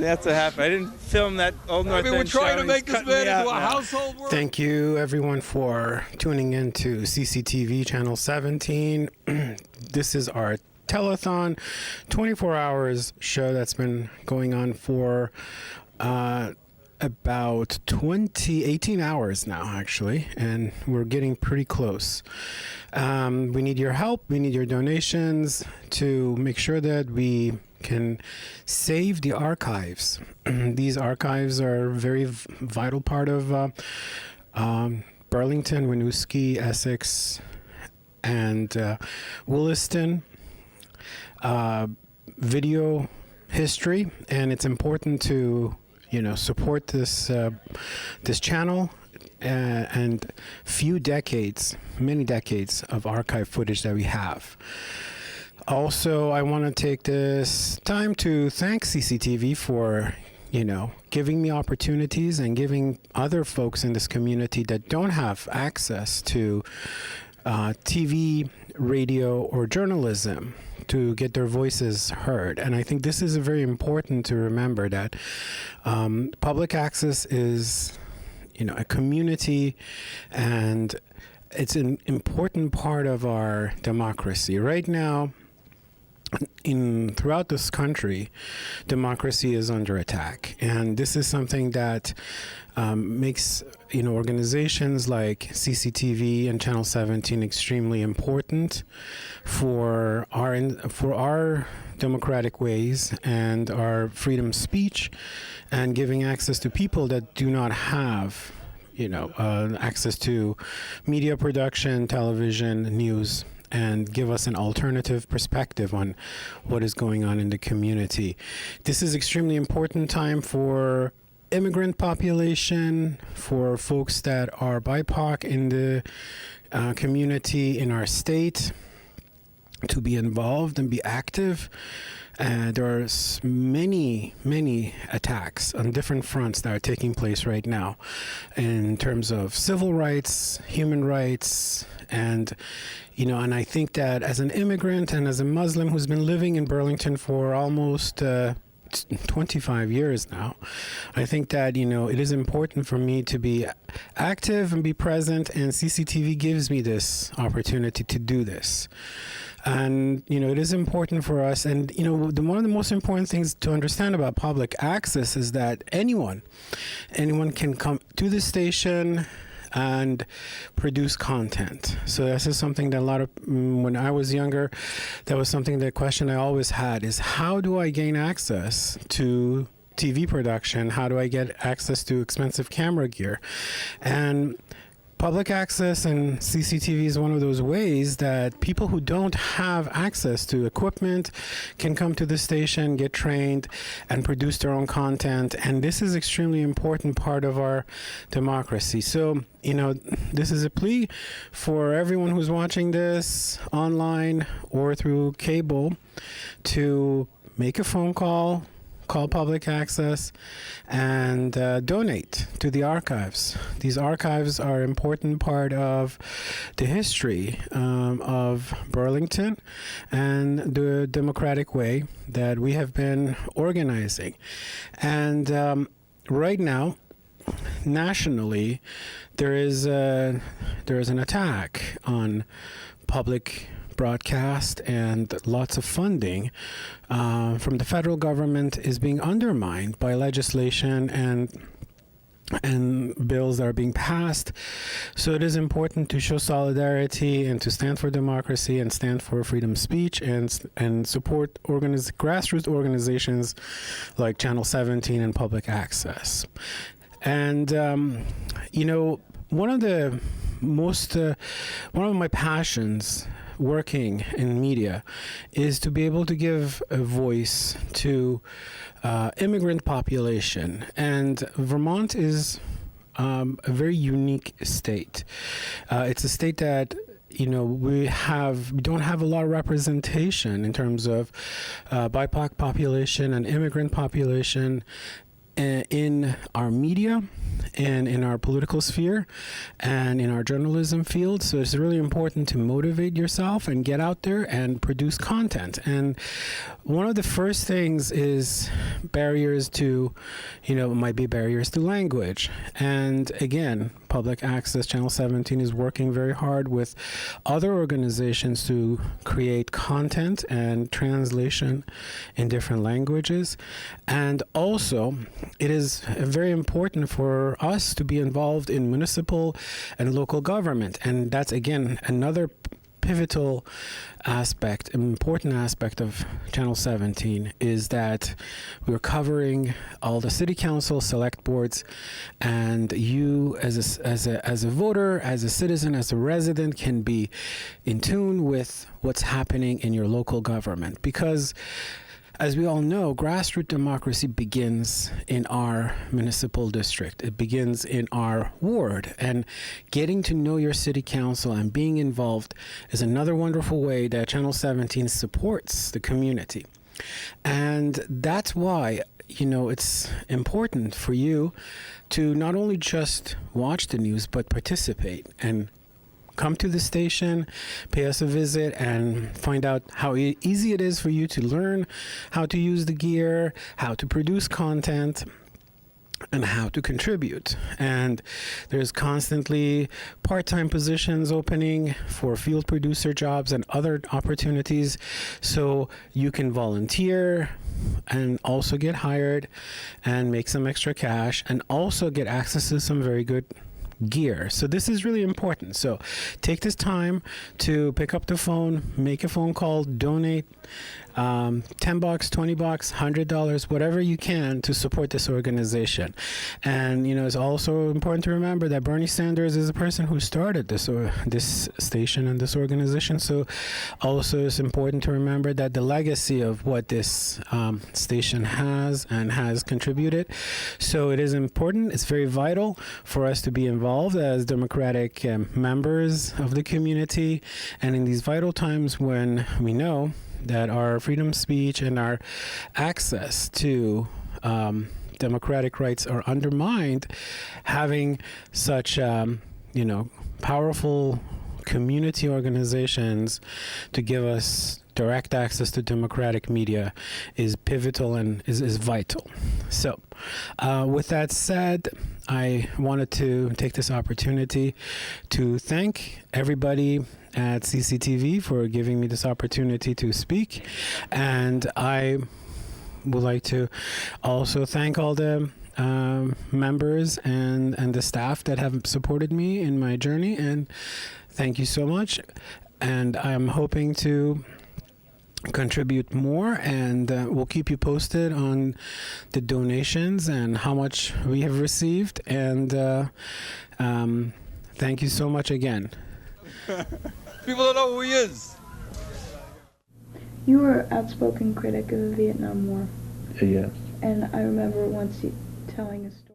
That's what happened. I didn't film that Old North End we're trying to make this man into a now. household word. Thank you, everyone, for tuning in to CCTV Channel 17. This is our Telethon 24 hours show that's been going on for about 18 hours now, actually, and we're getting pretty close. We need your help. We need your donations to make sure that we can save the archives. These archives are a very vital part of Burlington, Winooski, Essex, and Williston video history, and it's important to support this channel and many decades of archive footage that we have. Also, I want to take this time to thank CCTV for, giving me opportunities and giving other folks in this community that don't have access to TV, radio, or journalism to get their voices heard. And I think this is very important to remember that public access is, a community, and it's an important part of our democracy. Right now, throughout this country, democracy is under attack, and this is something that makes organizations like CCTV and Channel 17 extremely important for our democratic ways and our freedom of speech, and giving access to people that do not have access to media production, television, news, and give us an alternative perspective on what is going on in the community. This is extremely important time for immigrant population, for folks that are BIPOC in the community in our state, to be involved and be active. There are many attacks on different fronts that are taking place right now in terms of civil rights, human rights, and I think that as an immigrant and as a Muslim who's been living in Burlington for almost 25 years now, I think that it is important for me to be active and be present, and CCTV gives me this opportunity to do this. And it is important for us, and one of the most important things to understand about public access is that anyone can come to the station and produce content. So this is something that when I was younger, that was something, the question I always had is, how do I gain access to TV production? How do I get access to expensive camera gear? And public access and CCTV is one of those ways that people who don't have access to equipment can come to the station, get trained, and produce their own content. And this is extremely important part of our democracy. So, this is a plea for everyone who's watching this online or through cable to make a phone call public access, and donate to the archives. These archives are an important part of the history of Burlington and the democratic way that we have been organizing. And right now, nationally, there is an attack on public broadcast, and lots of funding from the federal government is being undermined by legislation and bills that are being passed. So it is important to show solidarity and to stand for democracy and stand for freedom of speech and support grassroots organizations like Channel 17 and Public Access. And one of my passions working in media is to be able to give a voice to immigrant population. And Vermont is a very unique state. It's a state that we don't have a lot of representation in terms of BIPOC population and immigrant population. in our media and in our political sphere and in our journalism field. So it's really important to motivate yourself and get out there and produce content. And one of the first things is barriers to, might be barriers to language. And again, Public Access Channel 17 is working very hard with other organizations to create content and translation in different languages. And also, it is very important for us to be involved in municipal and local government. And that's, again, another pivotal aspect, important aspect of Channel 17 is that we're covering all the city council, select boards, and you as a voter, as a citizen, as a resident can be in tune with what's happening in your local government. Because as we all know, grassroots democracy begins in our municipal district. It begins in our ward. And getting to know your city council and being involved is another wonderful way that Channel 17 supports the community. And that's why, it's important for you to not only just watch the news, but participate and come to the station, pay us a visit, and find out how easy it is for you to learn how to use the gear, how to produce content, and how to contribute. And there's constantly part-time positions opening for field producer jobs and other opportunities, so you can volunteer and also get hired and make some extra cash and also get access to some very good gear. So this is really important. So take this time to pick up the phone, make a phone call, donate $10, $20, $100, whatever you can to support this organization. And it's also important to remember that Bernie Sanders is the person who started this station and this organization. So also it's important to remember that the legacy of what this station has contributed. So it is important. It's very vital for us to be involved as democratic members of the community, and in these vital times when we know that our freedom of speech and our access to democratic rights are undermined, having such powerful community organizations to give us direct access to democratic media is pivotal and is vital. So with that said, I wanted to take this opportunity to thank everybody at CCTV for giving me this opportunity to speak. And I would like to also thank all the members and the staff that have supported me in my journey. And thank you so much. And I'm hoping to contribute more, and we'll keep you posted on the donations and how much we have received. And thank you so much again. People don't know who he is. You were an outspoken critic of the Vietnam War. Yes. And I remember once you telling a story.